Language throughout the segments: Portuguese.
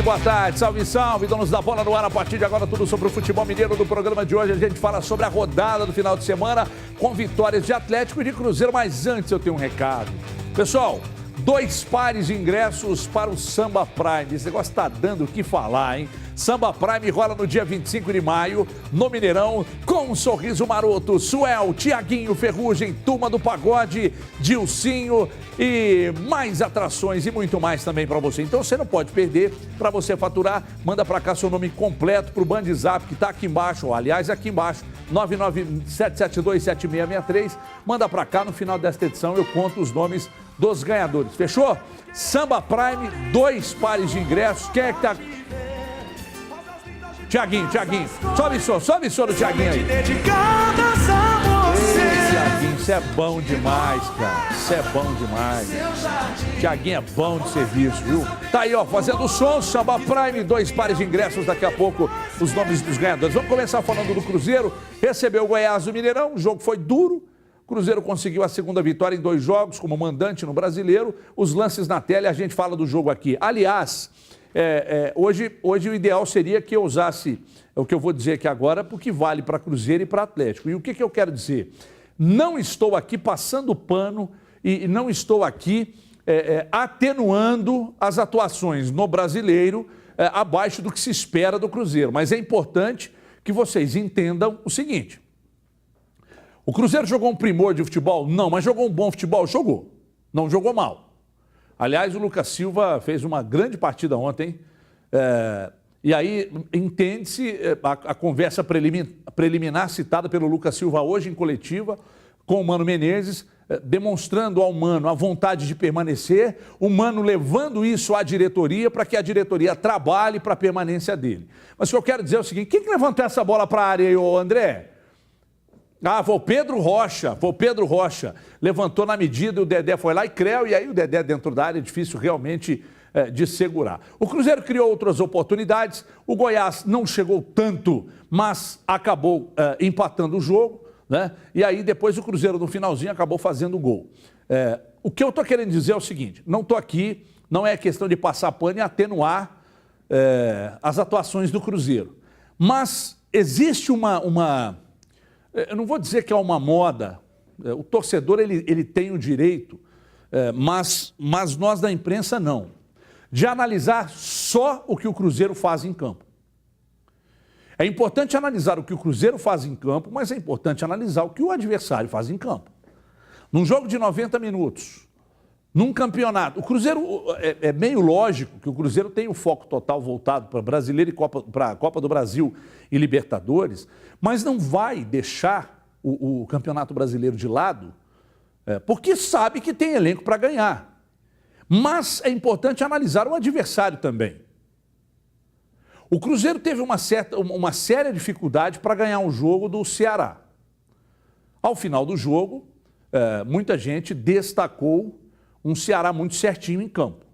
boa tarde, salve, salve, donos da bola no ar. A partir de agora, tudo sobre o futebol mineiro. No programa de hoje, a gente fala sobre a rodada do final de semana, com vitórias de Atlético e de Cruzeiro. Mas antes, eu tenho um recado. Pessoal, 2 pares de ingressos para o Samba Prime. Esse negócio tá dando o que falar, hein? Samba Prime rola no dia 25 de maio, no Mineirão, com um sorriso maroto, Suel, Tiaguinho, Ferrugem, Turma do Pagode, Dilcinho e mais atrações e muito mais também para você. Então você não pode perder. Para você faturar, manda para cá seu nome completo pro Bandzap, que tá aqui embaixo, ou, aliás, aqui embaixo, 997727663. Manda para cá, no final desta edição eu conto os nomes dos ganhadores. Fechou? Samba Prime, 2 pares de ingressos. Quem é que tá... Tiaguinho, sobe o som do Tiaguinho aí. Tiaguinho, isso é bom demais, cara. Isso é bom demais. Tiaguinho é bom de serviço, viu? Tá aí, ó, fazendo o som, Samba Prime, 2 pares de ingressos, daqui a pouco os nomes dos ganhadores. Vamos começar falando do Cruzeiro. Recebeu o Goiás do Mineirão, o jogo foi duro. O Cruzeiro conseguiu a segunda vitória em 2 jogos como mandante no Brasileiro. Os lances na tela e a gente fala do jogo aqui. Aliás... Hoje o ideal seria que eu usasse o que eu vou dizer aqui agora, porque vale para Cruzeiro e para Atlético. E o que eu quero dizer? Não estou aqui passando pano e não estou aqui atenuando as atuações no Brasileiro abaixo do que se espera do Cruzeiro. Mas é importante que vocês entendam o seguinte. O Cruzeiro jogou um primor de futebol? Não, mas jogou um bom futebol? Jogou. Não jogou mal. Aliás, o Lucas Silva fez uma grande partida ontem, e aí entende-se a conversa preliminar citada pelo Lucas Silva hoje em coletiva com o Mano Menezes, demonstrando ao Mano a vontade de permanecer, o Mano levando isso à diretoria para que a diretoria trabalhe para a permanência dele. Mas o que eu quero dizer é o seguinte, quem que levantou essa bola para a área aí, ô André? Ah, foi o Pedro Rocha, levantou na medida, o Dedé foi lá e creu, e aí o Dedé dentro da área é difícil realmente de segurar. O Cruzeiro criou outras oportunidades, o Goiás não chegou tanto, mas acabou empatando o jogo, né? E aí depois o Cruzeiro no finalzinho acabou fazendo o gol. O que eu estou querendo dizer é o seguinte, não estou aqui, não é questão de passar pano e atenuar as atuações do Cruzeiro, mas existe eu não vou dizer que é uma moda, o torcedor ele tem o direito, mas nós da imprensa não, de analisar só o que o Cruzeiro faz em campo. É importante analisar o que o Cruzeiro faz em campo, mas é importante analisar o que o adversário faz em campo. Num jogo de 90 minutos, num campeonato, o Cruzeiro, é meio lógico que o Cruzeiro tem o foco total voltado para Brasileiro e para a Copa do Brasil e Libertadores, mas não vai deixar o Campeonato Brasileiro de lado, porque sabe que tem elenco para ganhar. Mas é importante analisar o adversário também. O Cruzeiro teve uma séria dificuldade para ganhar um jogo do Ceará. Ao final do jogo, muita gente destacou um Ceará muito certinho em campo.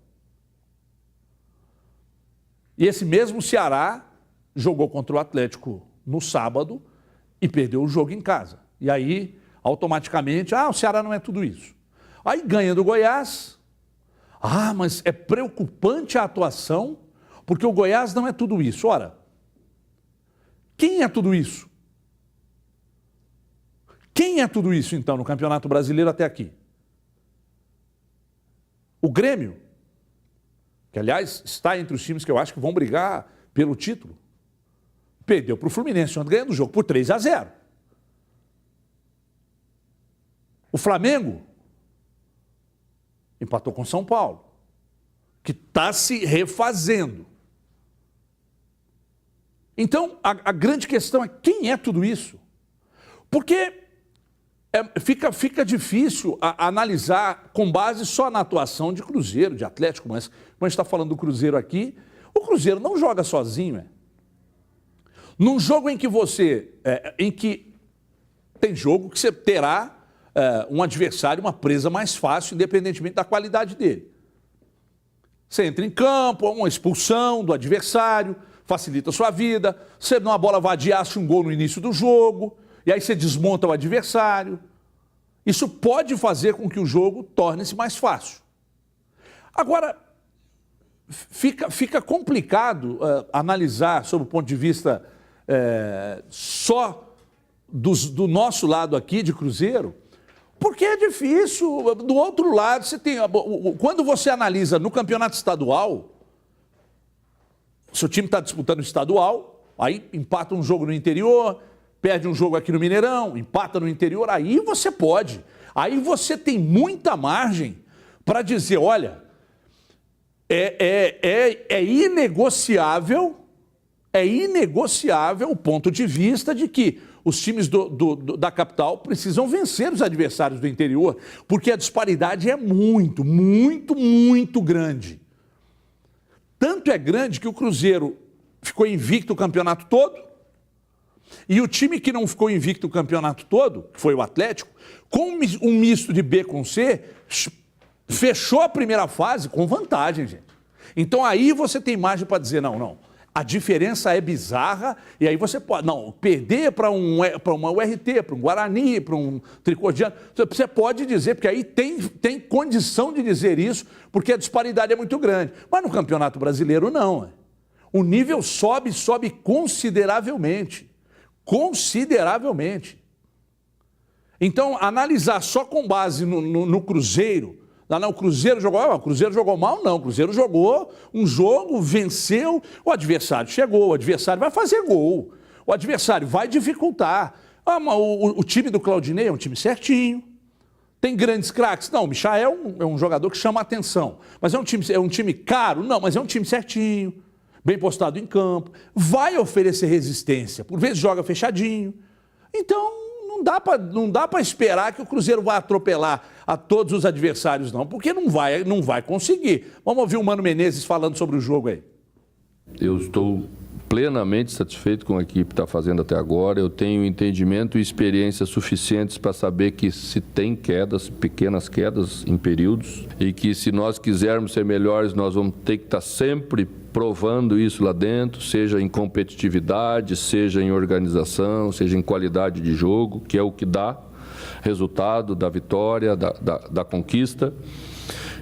E esse mesmo Ceará jogou contra o Atlético no sábado e perdeu o jogo em casa. E aí, automaticamente, o Ceará não é tudo isso. Aí ganha do Goiás. Mas é preocupante a atuação, porque o Goiás não é tudo isso. Ora, quem é tudo isso? Quem é tudo isso, então, no Campeonato Brasileiro até aqui? O Grêmio, que aliás está entre os times que eu acho que vão brigar pelo título, perdeu para o Fluminense ontem, ganhando o jogo por 3-0. O Flamengo empatou com São Paulo, que está se refazendo. Então, a grande questão é quem é tudo isso? Porque fica difícil analisar com base só na atuação de Cruzeiro, de Atlético, mas como a gente está falando do Cruzeiro aqui, o Cruzeiro não joga sozinho. Num jogo em que tem jogo que você terá um adversário, uma presa mais fácil, independentemente da qualidade dele. Você entra em campo, uma expulsão do adversário, facilita a sua vida, você numa bola vadia acha um gol no início do jogo, e aí você desmonta o adversário. Isso pode fazer com que o jogo torne-se mais fácil. Agora, fica complicado analisar sob o ponto de vista só do nosso lado aqui de Cruzeiro, porque é difícil. Do outro lado, você tem. Quando você analisa no campeonato estadual, seu time está disputando o estadual, aí empata um jogo no interior, perde um jogo aqui no Mineirão, empata no interior, aí você pode. Aí você tem muita margem para dizer, olha, é inegociável o ponto de vista de que os times da capital precisam vencer os adversários do interior, porque a disparidade é muito, muito, muito grande. Tanto é grande que o Cruzeiro ficou invicto o campeonato todo, e o time que não ficou invicto o campeonato todo, que foi o Atlético, com um misto de B com C, fechou a primeira fase com vantagem, gente. Então aí você tem margem para dizer, não, a diferença é bizarra, e aí você pode, perder para uma URT, para um Guarani, para um Tricordiano, você pode dizer, porque aí tem condição de dizer isso, porque a disparidade é muito grande. Mas no Campeonato Brasileiro não. O nível sobe consideravelmente. Consideravelmente. Então, analisar só com base no Cruzeiro, o Cruzeiro jogou mal, não. O Cruzeiro jogou um jogo, venceu, o adversário chegou, o adversário vai fazer gol, o adversário vai dificultar. O time do Claudinei é um time certinho, tem grandes craques. Não, o Michael é um jogador que chama a atenção, mas é um time caro? Não, mas é um time certinho, bem postado em campo, vai oferecer resistência, por vezes joga fechadinho. Então, não dá para esperar que o Cruzeiro vá atropelar a todos os adversários, não, porque não vai conseguir. Vamos ouvir o Mano Menezes falando sobre o jogo aí. Eu estou plenamente satisfeito com a equipe que está fazendo até agora. Eu tenho entendimento e experiência suficientes para saber que se tem quedas, pequenas quedas em períodos, e que se nós quisermos ser melhores, nós vamos ter que estar sempre provando isso lá dentro, seja em competitividade, seja em organização, seja em qualidade de jogo, que é o que dá resultado da vitória, da conquista.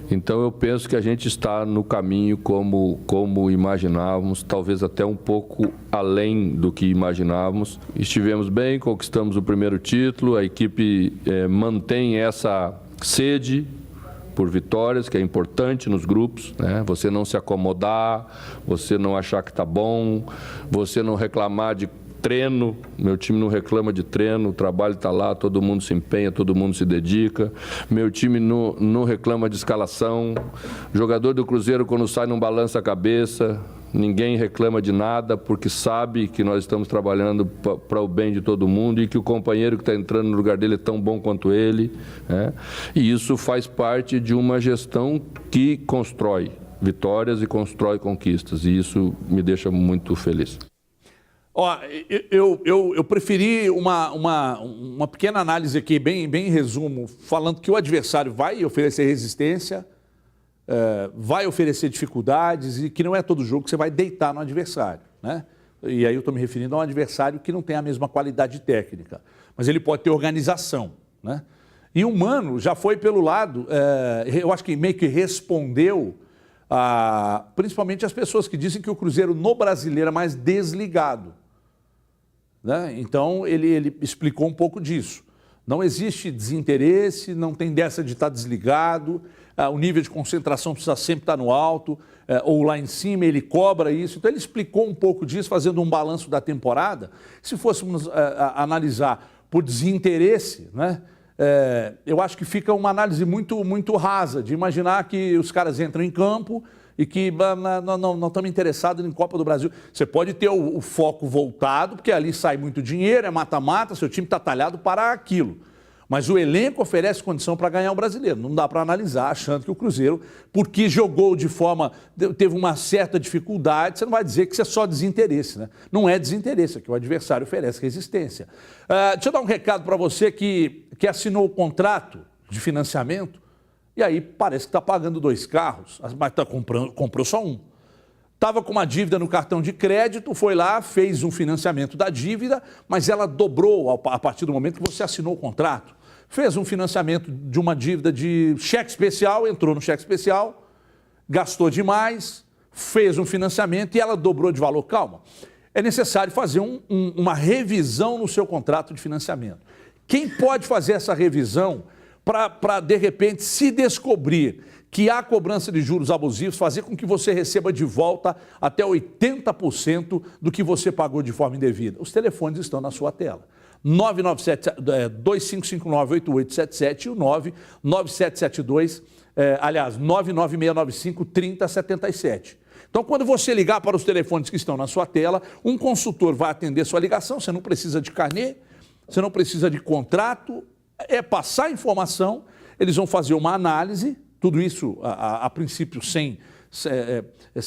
Então eu penso que a gente está no caminho como imaginávamos, talvez até um pouco além do que imaginávamos. Estivemos bem, conquistamos o primeiro título, a equipe mantém essa sede por vitórias, que é importante nos grupos, né? Você não se acomodar, você não achar que está bom, você não reclamar de treino. Meu time não reclama de treino, o trabalho está lá, todo mundo se empenha, todo mundo se dedica. Meu time não reclama de escalação. O jogador do Cruzeiro, quando sai, não balança a cabeça. Ninguém reclama de nada, porque sabe que nós estamos trabalhando para o bem de todo mundo e que o companheiro que está entrando no lugar dele é tão bom quanto ele, né? E isso faz parte de uma gestão que constrói vitórias e constrói conquistas, e isso me deixa muito feliz. Eu preferi uma pequena análise aqui, bem em resumo, falando que o adversário vai oferecer resistência, vai oferecer dificuldades, e que não é todo jogo que você vai deitar no adversário, né? E aí eu estou me referindo a um adversário que não tem a mesma qualidade técnica, mas ele pode ter organização, né? E o Mano já foi pelo lado, eu acho que meio que respondeu principalmente as pessoas que dizem que o Cruzeiro no Brasileiro é mais desligado, né? Então ele explicou um pouco disso. Não existe desinteresse, não tem dessa de estar desligado, o nível de concentração precisa sempre estar no alto, ou lá em cima, ele cobra isso. Então ele explicou um pouco disso, fazendo um balanço da temporada. Se fôssemos analisar por desinteresse, né? Eu acho que fica uma análise muito, muito rasa, de imaginar que os caras entram em campo e que não estamos interessados em Copa do Brasil. Você pode ter o foco voltado, porque ali sai muito dinheiro, é mata-mata, seu time está talhado para aquilo. Mas o elenco oferece condição para ganhar o Brasileiro. Não dá para analisar achando que o Cruzeiro, porque jogou de forma, teve uma certa dificuldade, você não vai dizer que isso é só desinteresse, né? Não é desinteresse, é que o adversário oferece resistência. Deixa eu dar um recado para você que assinou o contrato de financiamento e aí parece que está pagando 2 carros, mas comprou só um. Estava com uma dívida no cartão de crédito, foi lá, fez um financiamento da dívida, mas ela dobrou a partir do momento que você assinou o contrato. Fez um financiamento de uma dívida de cheque especial, entrou no cheque especial, gastou demais, fez um financiamento e ela dobrou de valor. Calma, é necessário fazer uma revisão no seu contrato de financiamento. Quem pode fazer essa revisão para, de repente, se descobrir que há cobrança de juros abusivos, fazer com que você receba de volta até 80% do que você pagou de forma indevida? Os telefones estão na sua tela. 995598877 e o 99695-3077. Então, quando você ligar para os telefones que estão na sua tela, um consultor vai atender sua ligação, você não precisa de carnê, você não precisa de contrato, é passar a informação, eles vão fazer uma análise, tudo isso a princípio você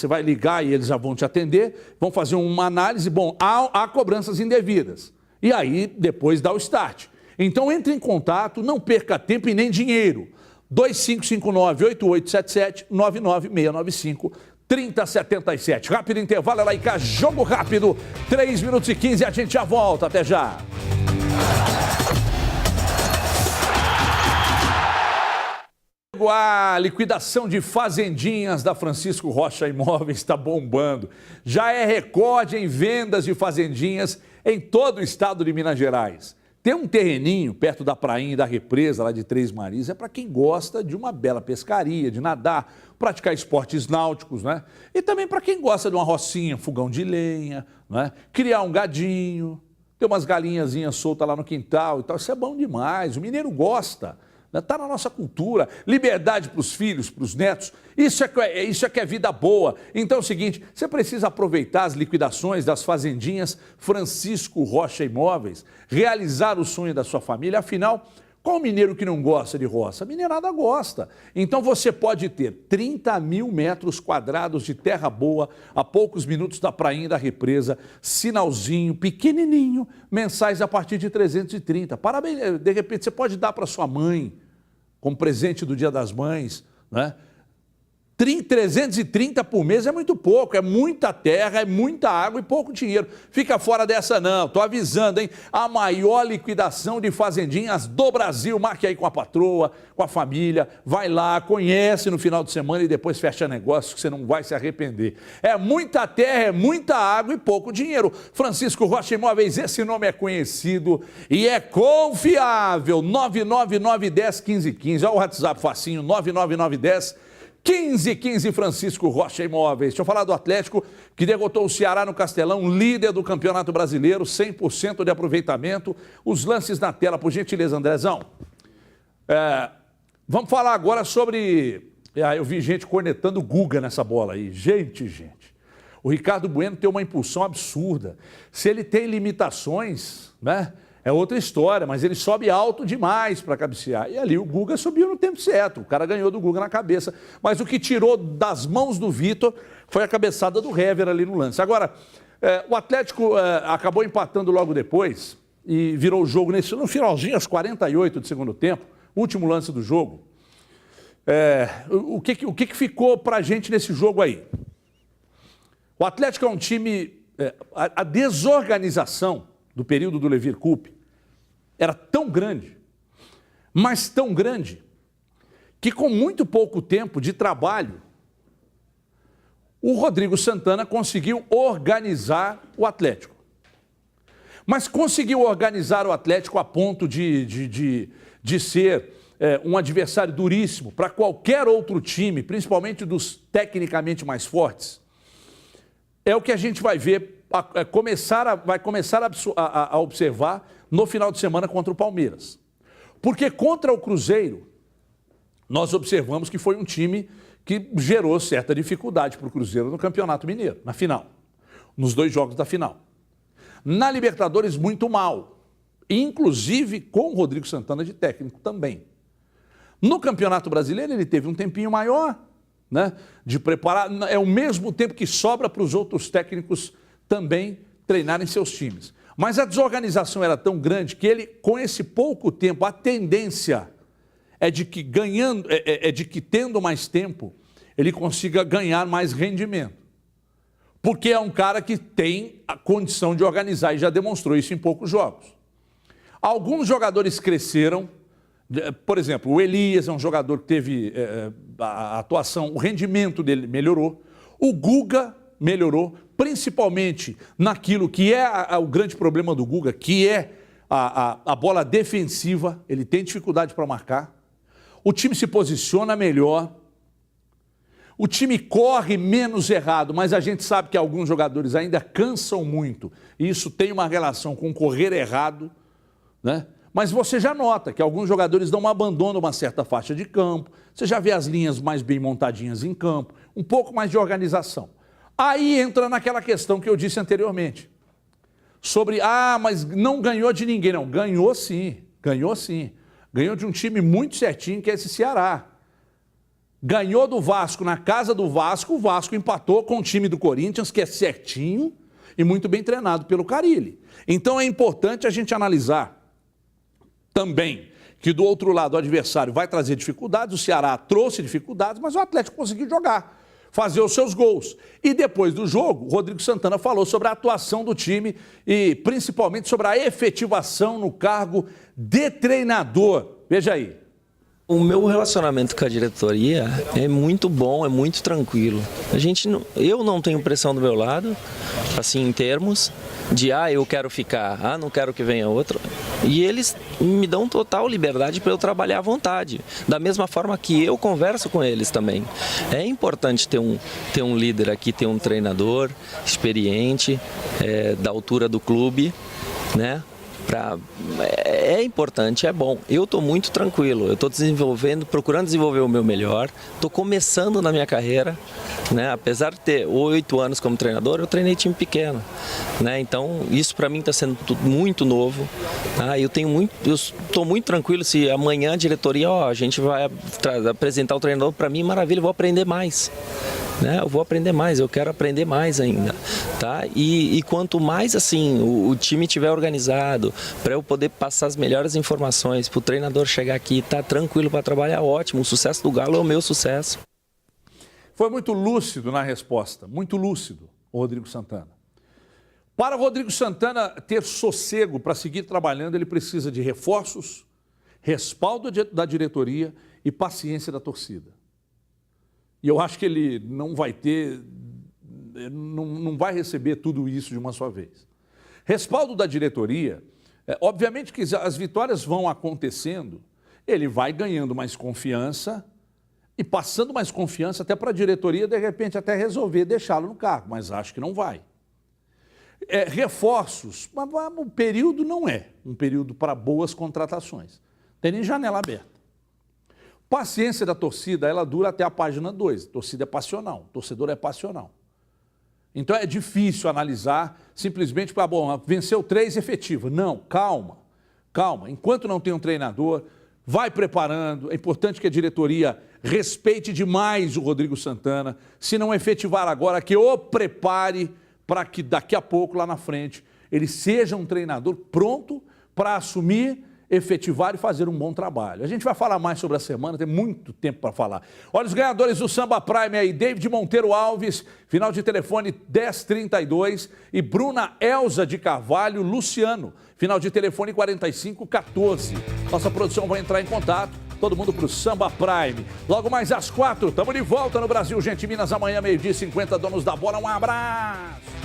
vai ligar e eles já vão te atender, vão fazer uma análise, bom, há cobranças indevidas, e aí depois dá o start. Então entre em contato, não perca tempo e nem dinheiro, 2559-8877, 99695-3077. Rápido intervalo, é lá e cá, jogo rápido, 3 minutos e 15, a gente já volta, até já. A liquidação de fazendinhas da Francisco Rocha Imóveis está bombando. Já é recorde em vendas de fazendinhas em todo o estado de Minas Gerais. Ter um terreninho perto da prainha e da represa lá de Três Marias é para quem gosta de uma bela pescaria, de nadar, praticar esportes náuticos, né? E também para quem gosta de uma rocinha, fogão de lenha, né? Criar um gadinho, ter umas galinhazinhas soltas lá no quintal e tal. Isso é bom demais, o mineiro gosta. Está na nossa cultura, liberdade para os filhos, para os netos, isso é que é vida boa. Então é o seguinte, você precisa aproveitar as liquidações das fazendinhas Francisco Rocha Imóveis, realizar o sonho da sua família, afinal, qual mineiro que não gosta de roça? A mineirada gosta. Então você pode ter 30 mil metros quadrados de terra boa a poucos minutos da prainha e da represa, sinalzinho, pequenininho, mensais a partir de 330. Parabéns, de repente você pode dar para sua mãe, como presente do Dia das Mães, né? 330 por mês é muito pouco, é muita terra, é muita água e pouco dinheiro. Fica fora dessa não, estou avisando, hein? A maior liquidação de fazendinhas do Brasil, marque aí com a patroa, com a família, vai lá, conhece no final de semana e depois fecha negócio que você não vai se arrepender. É muita terra, é muita água e pouco dinheiro. Francisco Rocha Imóveis, esse nome é conhecido e é confiável. 99910-1515, olha o WhatsApp facinho, 99910-1515, Francisco Rocha Imóveis. Deixa eu falar do Atlético, que derrotou o Ceará no Castelão, líder do Campeonato Brasileiro, 100% de aproveitamento. Os lances na tela, por gentileza, Andrezão. Vamos falar agora sobre... eu vi gente cornetando o Guga nessa bola aí. Gente. O Ricardo Bueno tem uma impulsão absurda. Se ele tem limitações, né? É outra história, mas ele sobe alto demais para cabecear. E ali o Guga subiu no tempo certo, o cara ganhou do Guga na cabeça. Mas o que tirou das mãos do Vitor foi a cabeçada do Hever ali no lance. Agora, o Atlético acabou empatando logo depois e virou o jogo no finalzinho, aos 48 do segundo tempo, último lance do jogo. O que ficou para a gente nesse jogo aí? O Atlético é um time... a desorganização do período do Levir Coupe era tão grande, mas tão grande, que com muito pouco tempo de trabalho, o Rodrigo Santana conseguiu organizar o Atlético. Mas conseguiu organizar o Atlético a ponto de ser um adversário duríssimo para qualquer outro time, principalmente dos tecnicamente mais fortes. É o que a gente vai ver, vai começar a observar no final de semana contra o Palmeiras. Porque contra o Cruzeiro, nós observamos que foi um time que gerou certa dificuldade para o Cruzeiro no Campeonato Mineiro, na final, nos 2 jogos da final. Na Libertadores, muito mal, inclusive com o Rodrigo Santana de técnico também. No Campeonato Brasileiro, ele teve um tempinho maior, né, de preparar, é o mesmo tempo que sobra para os outros técnicos também treinarem seus times. Mas a desorganização era tão grande que ele, com esse pouco tempo, a tendência é de que tendo mais tempo, ele consiga ganhar mais rendimento. Porque é um cara que tem a condição de organizar e já demonstrou isso em poucos jogos. Alguns jogadores cresceram, por exemplo, o Elias é um jogador que teve a atuação, o rendimento dele melhorou. O Guga melhorou, principalmente naquilo que é o grande problema do Guga, que é a bola defensiva. Ele tem dificuldade para marcar. O time se posiciona melhor. O time corre menos errado, mas a gente sabe que alguns jogadores ainda cansam muito. E isso tem uma relação com correr errado, né? Mas você já nota que alguns jogadores não abandonam uma certa faixa de campo. Você já vê as linhas mais bem montadinhas em campo, um pouco mais de organização. Aí entra naquela questão que eu disse anteriormente. Sobre, mas não ganhou de ninguém. Não, ganhou sim, ganhou sim. Ganhou de um time muito certinho, que é esse Ceará. Ganhou do Vasco na casa do Vasco, o Vasco empatou com o time do Corinthians, que é certinho e muito bem treinado pelo Carille. Então é importante a gente analisar também que do outro lado o adversário vai trazer dificuldades, o Ceará trouxe dificuldades, mas o Atlético conseguiu jogar, fazer os seus gols. E depois do jogo, o Rodrigo Santana falou sobre a atuação do time e principalmente sobre a efetivação no cargo de treinador. Veja aí. O meu relacionamento com a diretoria é muito bom, é muito tranquilo. Eu não tenho pressão do meu lado, assim, em termos de, eu quero ficar, não quero que venha outro. E eles me dão total liberdade para eu trabalhar à vontade, da mesma forma que eu converso com eles também. É importante ter um líder aqui, ter um treinador experiente, da altura do clube, né? É importante, é bom. Eu estou muito tranquilo, eu estou procurando desenvolver o meu melhor, estou começando na minha carreira, né? Apesar de ter 8 anos como treinador, eu treinei time pequeno, né? Então isso para mim está sendo muito novo, tá? Eu estou muito tranquilo se amanhã a diretoria, a gente vai apresentar o treinador, para mim maravilha, eu vou aprender mais. Eu vou aprender mais, eu quero aprender mais ainda, tá? E quanto mais assim o time estiver organizado, para eu poder passar as melhores informações, para o treinador chegar aqui e estar tranquilo para trabalhar, ótimo. O sucesso do Galo é o meu sucesso. Foi muito lúcido na resposta, muito lúcido, o Rodrigo Santana. Para o Rodrigo Santana ter sossego para seguir trabalhando, ele precisa de reforços, respaldo da diretoria e paciência da torcida. E eu acho que ele não vai ter, não vai receber tudo isso de uma só vez. Respaldo da diretoria, obviamente que as vitórias vão acontecendo, ele vai ganhando mais confiança e passando mais confiança até para a diretoria, de repente até resolver deixá-lo no cargo, mas acho que não vai. Reforços, mas um período não é um período para boas contratações. Tem nem janela aberta. Paciência da torcida, ela dura até a página 2. Torcida é passional, torcedor é passional. Então é difícil analisar simplesmente para, venceu 3 efetivos. Não, calma, calma. Enquanto não tem um treinador, vai preparando. É importante que a diretoria respeite demais o Rodrigo Santana. Se não efetivar agora, que o prepare para que daqui a pouco, lá na frente, ele seja um treinador pronto para assumir, efetivar e fazer um bom trabalho. A gente vai falar mais sobre a semana, tem muito tempo para falar. Olha os ganhadores do Samba Prime aí, David Monteiro Alves, final de telefone 1032, e Bruna Elza de Carvalho Luciano, final de telefone 4514. Nossa produção vai entrar em contato, todo mundo para o Samba Prime. Logo mais às 4, estamos de volta no Brasil, gente, Minas, amanhã, 12h50, donos da bola, um abraço!